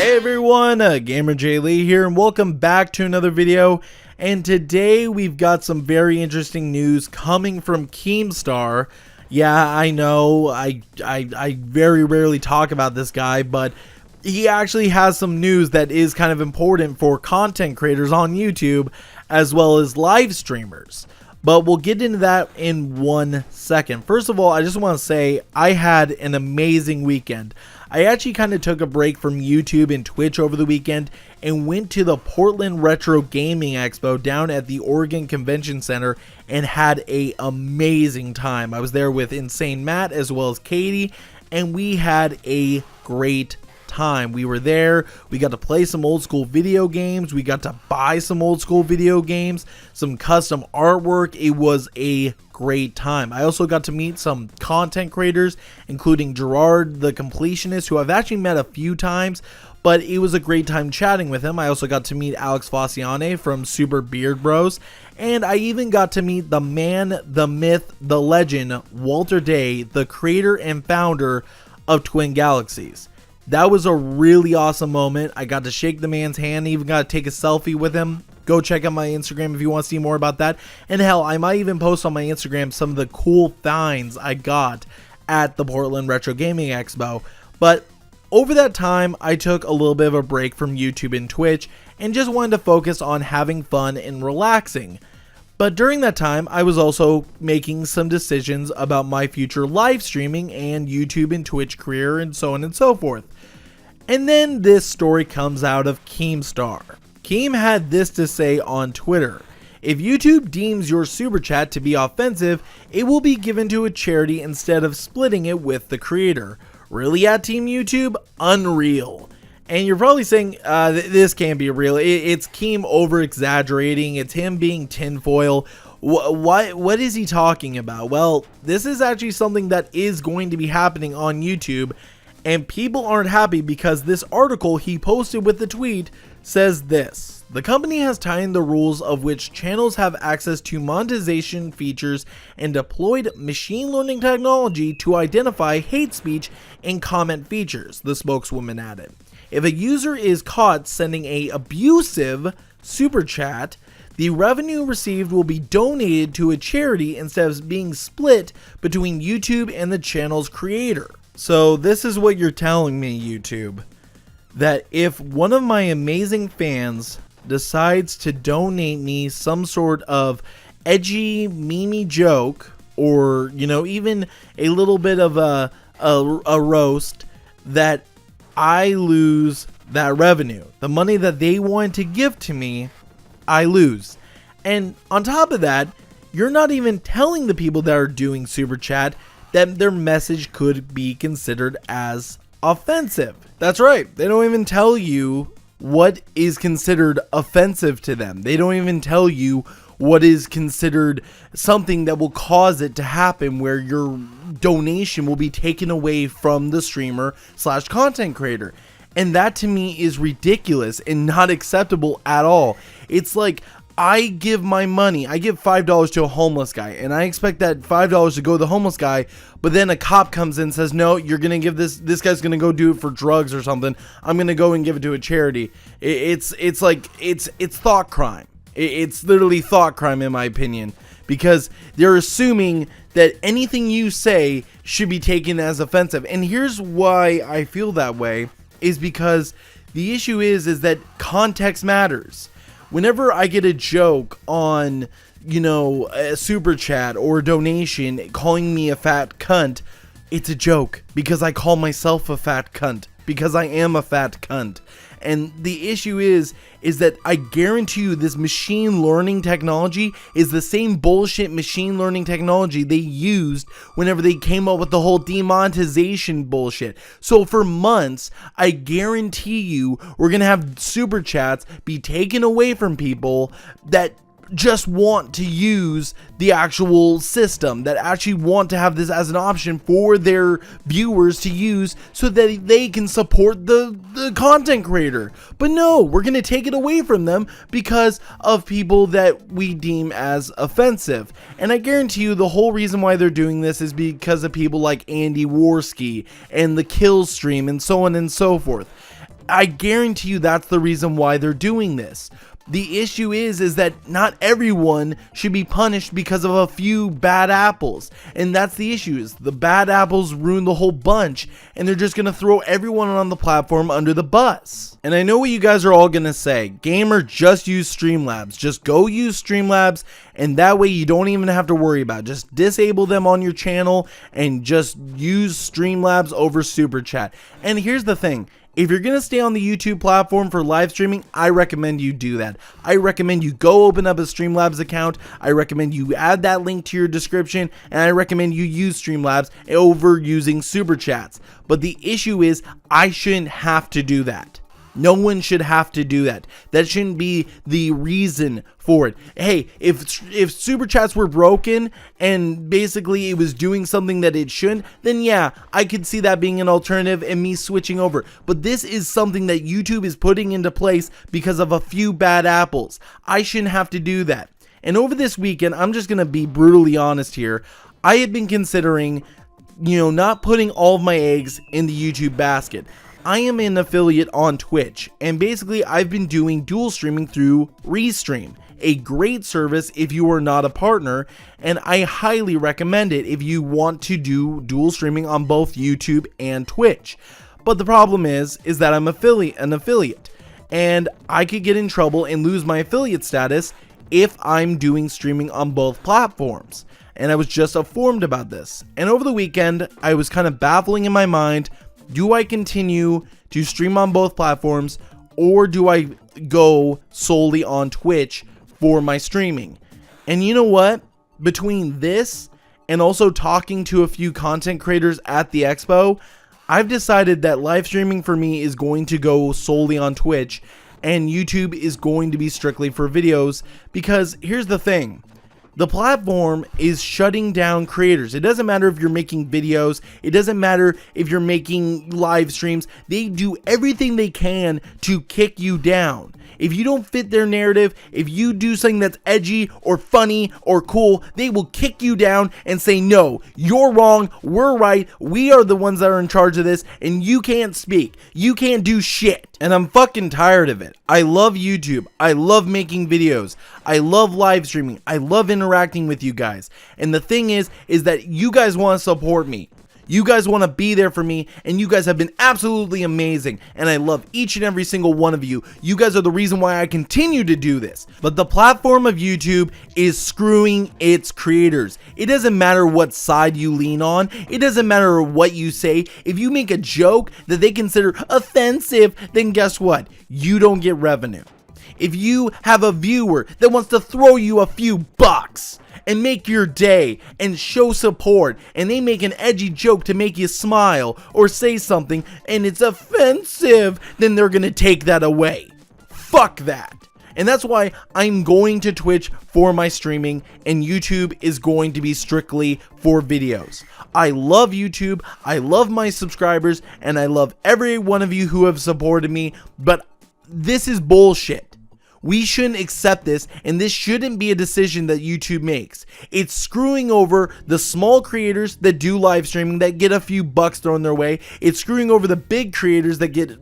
Hey everyone, GamerJlee here, and welcome back to another video. And today we've got some very interesting news coming from Keemstar. Yeah, I know, I very rarely talk about this guy, but he actually has some news that is kind of important for content creators on YouTube as well as live streamers. But we'll get into that in 1 second. First of all, I just want to say I had an amazing weekend. I actually kind of took a break from YouTube and Twitch over the weekend and went to the Portland Retro Gaming Expo down at the Oregon Convention Center and had an amazing time. I was there with Insane Matt as well as Katie, and we had a great time. We were there, we got to play some old school video games, we got to buy some old school video games, some custom artwork. It was a great time. I also got to meet some content creators, including Gerard the Completionist, who I've actually met a few times, but it was a great time chatting with him. I also got to meet Alex Faciane from Super Beard Bros, and I even got to meet the man, the myth, the legend, Walter Day, the creator and founder of Twin Galaxies. That was a really awesome moment. I got to shake the man's hand, even got to take a selfie with him. Go check out my Instagram if you want to see more about that. And hell, I might even post on my Instagram some of the cool finds I got at the Portland Retro Gaming Expo. But over that time, I took a little bit of a break from YouTube and Twitch and just wanted to focus on having fun and relaxing. But during that time, I was also making some decisions about my future live streaming and YouTube and Twitch career and so on and so forth. And then this story comes out of Keemstar. Keem had this to say on Twitter: if YouTube deems your super chat to be offensive, it will be given to a charity instead of splitting it with the creator. Really at Team YouTube? Unreal. And you're probably saying, this can't be real. It's Keem over-exaggerating. It's him being tinfoil. What is he talking about? Well, this is actually something that is going to be happening on YouTube. And people aren't happy because this article he posted with the tweet says this: the company has tightened the rules of which channels have access to monetization features and deployed machine learning technology to identify hate speech and comment features, the spokeswoman added. If a user is caught sending a abusive super chat, the revenue received will be donated to a charity instead of being split between YouTube and the channel's creator. So this is what you're telling me, YouTube, that if one of my amazing fans decides to donate me some sort of edgy meme joke, or even a little bit of a roast, that I lose that revenue. The money that they want to give to me, I lose. And on top of that, you're not even telling the people that are doing super chat that their message could be considered as offensive. That's right. They don't even tell you what is considered offensive to them. They don't even tell you what is considered something that will cause it to happen, where your donation will be taken away from the streamer / content creator. And that to me is ridiculous and not acceptable at all. It's like, I give my money, I give $5 to a homeless guy, and I expect that $5 to go to the homeless guy, but then a cop comes in and says, no, you're gonna give this guy's gonna go do it for drugs or something, I'm gonna go and give it to a charity. It's thought crime. It's literally thought crime, in my opinion, because they're assuming that anything you say should be taken as offensive. And here's why I feel that way, is because the issue is that context matters. Whenever I get a joke on, a super chat or a donation calling me a fat cunt, it's a joke because I call myself a fat cunt, because I am a fat cunt. And the issue is that I guarantee you this machine learning technology is the same bullshit machine learning technology they used whenever they came up with the whole demonetization bullshit. So for months, I guarantee you we're going to have super chats be taken away from people that just want to use the actual system, that actually want to have this as an option for their viewers to use so that they can support the content creator. But no, we're going to take it away from them because of people that we deem as offensive. And I guarantee you the whole reason why they're doing this is because of people like Andy Worski and the Kill Stream and so on and so forth. I guarantee you that's the reason why they're doing this. The issue is that not everyone should be punished because of a few bad apples. And that's the issue, is the bad apples ruin the whole bunch, and they're just going to throw everyone on the platform under the bus. And I know what you guys are all going to say. Gamer, just use Streamlabs. Just go use Streamlabs, and that way you don't even have to worry about it. Just disable them on your channel and just use Streamlabs over Super Chat. And here's the thing. If you're going to stay on the YouTube platform for live streaming, I recommend you do that. I recommend you go open up a Streamlabs account. I recommend you add that link to your description, and I recommend you use Streamlabs over using Super Chats. But the issue is, I shouldn't have to do that. No one should have to do that. That shouldn't be the reason for it. Hey, if Super Chats were broken and basically it was doing something that it shouldn't, then yeah, I could see that being an alternative and me switching over. But this is something that YouTube is putting into place because of a few bad apples. I shouldn't have to do that. And over this weekend, I'm just going to be brutally honest here. I had been considering, not putting all of my eggs in the YouTube basket. I am an affiliate on Twitch, and basically I've been doing dual streaming through Restream, a great service if you are not a partner, and I highly recommend it if you want to do dual streaming on both YouTube and Twitch. But the problem is that I'm an affiliate, and I could get in trouble and lose my affiliate status if I'm doing streaming on both platforms. And I was just informed about this, and over the weekend I was kind of baffling in my mind. Do I continue to stream on both platforms, or do I go solely on Twitch for my streaming? And you know what? Between this and also talking to a few content creators at the expo, I've decided that live streaming for me is going to go solely on Twitch, and YouTube is going to be strictly for videos, because here's the thing. The platform is shutting down creators. It doesn't matter if you're making videos. It doesn't matter if you're making live streams. They do everything they can to kick you down. If you don't fit their narrative, if you do something that's edgy or funny or cool, they will kick you down and say, no, you're wrong, we're right, we are the ones that are in charge of this, and you can't speak. You can't do shit. And I'm fucking tired of it. I love YouTube. I love making videos. I love live streaming. I love interacting with you guys. And the thing is that you guys want to support me. You guys want to be there for me, and you guys have been absolutely amazing, and I love each and every single one of you. You guys are the reason why I continue to do this. But the platform of YouTube is screwing its creators. It doesn't matter what side you lean on. It doesn't matter what you say. If you make a joke that they consider offensive, then guess what? You don't get revenue. If you have a viewer that wants to throw you a few bucks and make your day and show support, and they make an edgy joke to make you smile or say something and it's offensive, then they're gonna take that away. Fuck that. And that's why I'm going to Twitch for my streaming, and YouTube is going to be strictly for videos. I love YouTube, I love my subscribers, and I love every one of you who have supported me, but this is bullshit. We shouldn't accept this, and this shouldn't be a decision that YouTube makes. It's screwing over the small creators that do live streaming that get a few bucks thrown their way. It's screwing over the big creators that get,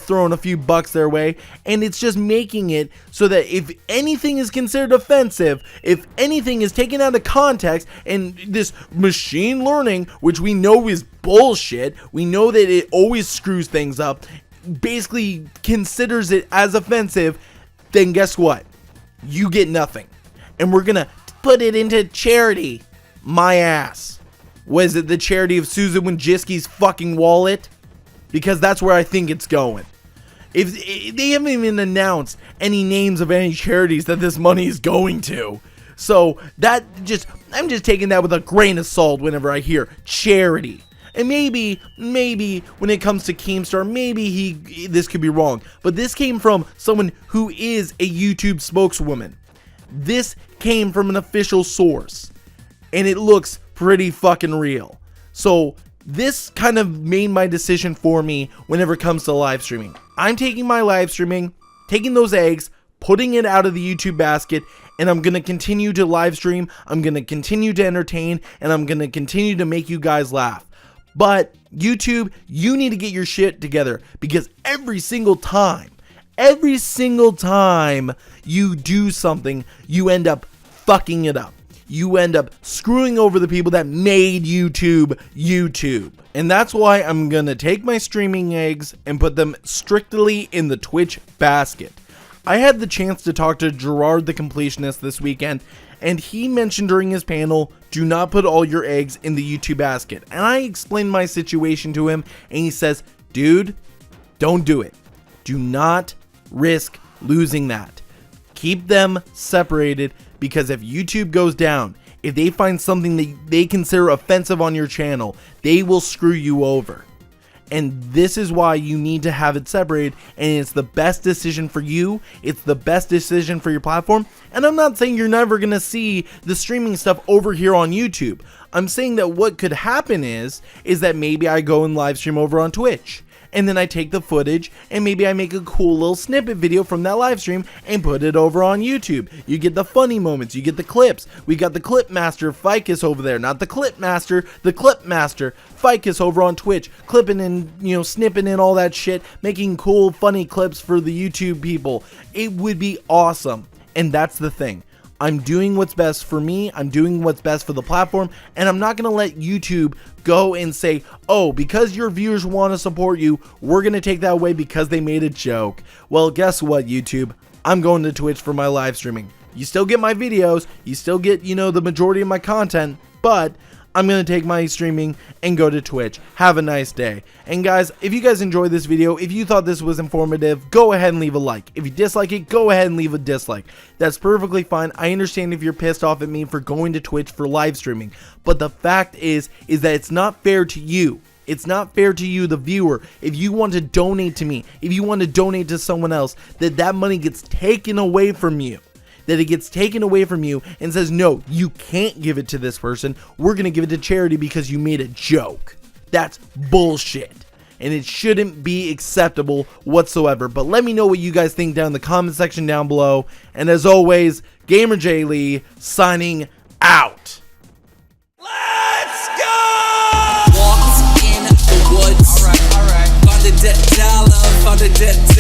thrown a few bucks their way. And it's just making it so that if anything is considered offensive, if anything is taken out of context, and this machine learning, which we know is bullshit, we know that it always screws things up, basically considers it as offensive, then guess what? You get nothing. And we're gonna put it into charity. My ass. Was it the charity of Susan Wojcicki's fucking wallet? Because that's where I think it's going. If they haven't even announced any names of any charities that this money is going to. So I'm just taking that with a grain of salt whenever I hear charity. And maybe when it comes to Keemstar, maybe this could be wrong. But this came from someone who is a YouTube spokeswoman. This came from an official source. And it looks pretty fucking real. So this kind of made my decision for me whenever it comes to live streaming. I'm taking my live streaming, taking those eggs, putting it out of the YouTube basket, and I'm going to continue to live stream. I'm going to continue to entertain, and I'm going to continue to make you guys laugh. But YouTube, you need to get your shit together, because every single time you do something, you end up fucking it up. You end up screwing over the people that made YouTube. And that's why I'm gonna take my streaming eggs and put them strictly in the Twitch basket. I had the chance to talk to Gerard the Completionist this weekend, and he mentioned during his panel, do not put all your eggs in the YouTube basket. And I explained my situation to him, and he says, dude, don't do it. Do not risk losing that. Keep them separated, because if YouTube goes down, if they find something that they consider offensive on your channel, they will screw you over. And this is why you need to have it separated, and it's the best decision for you. It's the best decision for your platform. And I'm not saying you're never going to see the streaming stuff over here on YouTube. I'm saying that what could happen is that maybe I go and live stream over on Twitch, and then I take the footage and maybe I make a cool little snippet video from that live stream and put it over on YouTube. You get the funny moments, you get the clips. We got the clip master Ficus over there, not the clip master, the clip master Ficus over on Twitch, clipping and, you know, snipping in all that shit, making cool funny clips for the YouTube people. It would be awesome. And that's the thing. I'm doing what's best for me, I'm doing what's best for the platform, and I'm not going to let YouTube go and say, oh, because your viewers want to support you, we're going to take that away because they made a joke. Well, guess what, YouTube? I'm going to Twitch for my live streaming. You still get my videos, you still get, you know, the majority of my content, but I'm going to take my streaming and go to Twitch. Have a nice day. And guys, if you guys enjoyed this video, if you thought this was informative, go ahead and leave a like. If you dislike it, go ahead and leave a dislike. That's perfectly fine. I understand if you're pissed off at me for going to Twitch for live streaming. But the fact is that it's not fair to you. It's not fair to you, the viewer. If you want to donate to me, if you want to donate to someone else, that money gets taken away from you. That it gets taken away from you and says, no, you can't give it to this person. We're going to give it to charity because you made a joke. That's bullshit. And it shouldn't be acceptable whatsoever. But let me know what you guys think down in the comment section down below. And as always, GamerJlee signing out. Let's go! Walked in the woods. All right. Found a dead dollar, found a dead